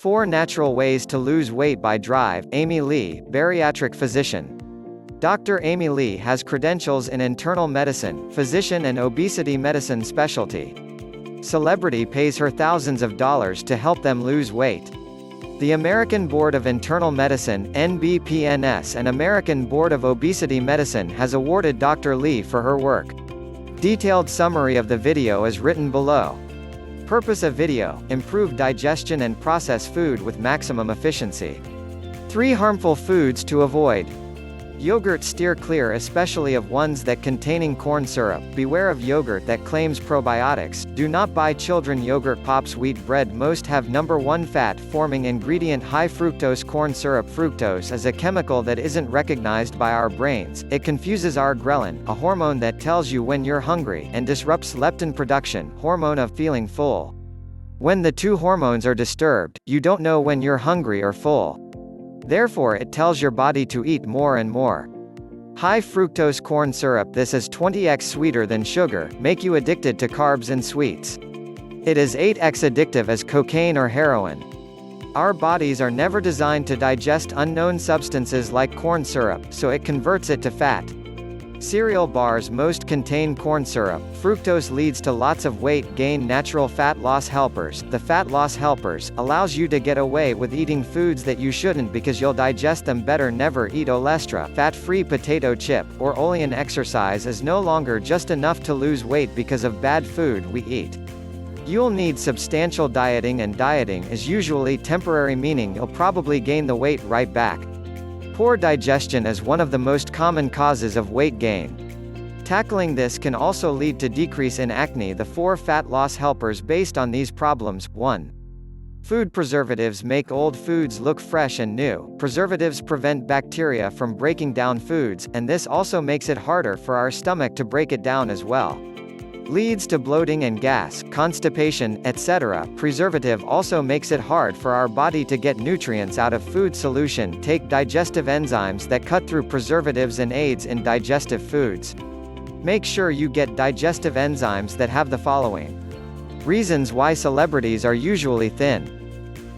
4 Natural Ways to Lose Weight by Drive. Amy Lee, bariatric physician. Dr. Amy Lee has credentials in internal medicine, physician and obesity medicine specialty. Celebrity pays her thousands of dollars to help them lose weight. The American Board of Internal Medicine (NBPNS) and American Board of Obesity Medicine has awarded Dr. Lee for her work. Detailed summary of the video is written below. Purpose of video: improve digestion and process food with maximum efficiency. 3 harmful foods to avoid. Yogurt: steer clear especially of ones that containing corn syrup. Beware of yogurt that claims probiotics. Do not buy children yogurt pops. Wheat bread most have number 1 fat forming ingredient high fructose corn syrup. Fructose is a chemical that isn't recognized by our brains. It confuses our ghrelin, a hormone that tells you when you're hungry, and disrupts leptin production, hormone of feeling full. When the 2 hormones are disturbed, you don't know when you're hungry or full. Therefore it tells your body to eat more and more. High fructose corn syrup: this is 20x sweeter than sugar, make you addicted to carbs and sweets. It is 8x addictive as cocaine or heroin. Our bodies are never designed to digest unknown substances like corn syrup, so it converts it to fat. Cereal bars most contain corn syrup. Fructose leads to lots of weight gain. Natural fat loss helpers: the fat loss helpers allows you to get away with eating foods that you shouldn't because you'll digest them better. Never eat Olestra, fat-free potato chip, or Olean. Exercise is no longer just enough to lose weight because of bad food we eat. You'll need substantial dieting, and dieting is usually temporary, meaning you'll probably gain the weight right back. Poor digestion is one of the most common causes of weight gain. Tackling this can also lead to decrease in acne. The 4 fat loss helpers based on these problems. 1. Food preservatives make old foods look fresh and new. Preservatives prevent bacteria from breaking down foods, and this also makes it harder for our stomach to break it down as well. Leads to bloating and gas, constipation, etc. Preservative also makes it hard for our body to get nutrients out of food. Solution: take digestive enzymes that cut through preservatives and aids in digestive foods. Make sure you get digestive enzymes that have the following. Reasons why celebrities are usually thin.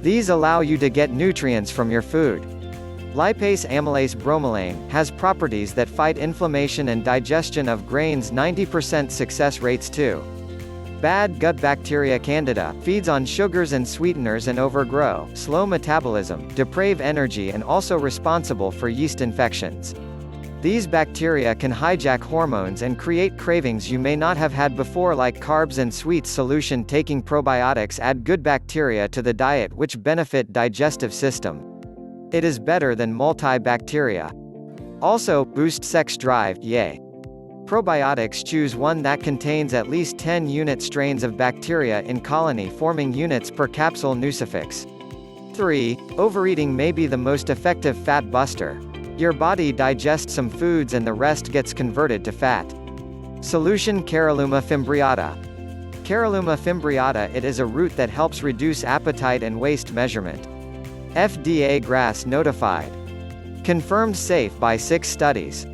These allow you to get nutrients from your food. Lipase amylase bromelain has properties that fight inflammation and digestion of grains. 90% success rates. 2. Bad gut bacteria. Candida feeds on sugars and sweeteners and overgrow, slow metabolism, deprave energy, and also responsible for yeast infections. These bacteria can hijack hormones and create cravings you may not have had before, like carbs and sweets. Solution: taking probiotics add good bacteria to the diet which benefit digestive system. It is better than multi-bacteria. Also, boost sex drive. Yay! Probiotics: choose one that contains at least 10 unit strains of bacteria in colony forming units per capsule. Nucifix. 3. Overeating may be the most effective fat buster. Your body digests some foods and the rest gets converted to fat. Solution: Caralluma fimbriata. Caralluma fimbriata: it is a root that helps reduce appetite and waist measurement. FDA GRAS notified. Confirmed safe by 6 studies.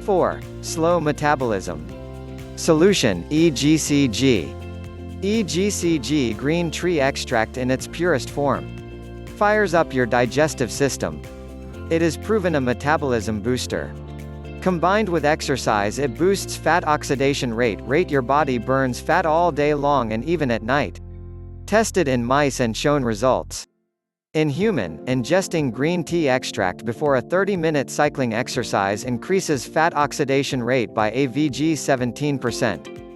4. Slow metabolism. Solution: EGCG. EGCG green tea extract in its purest form. Fires up your digestive system. It is proven a metabolism booster. Combined with exercise it boosts fat oxidation rate. Your body burns fat all day long and even at night. Tested in mice and shown results. In human, ingesting green tea extract before a 30-minute cycling exercise increases fat oxidation rate by AVG 17%.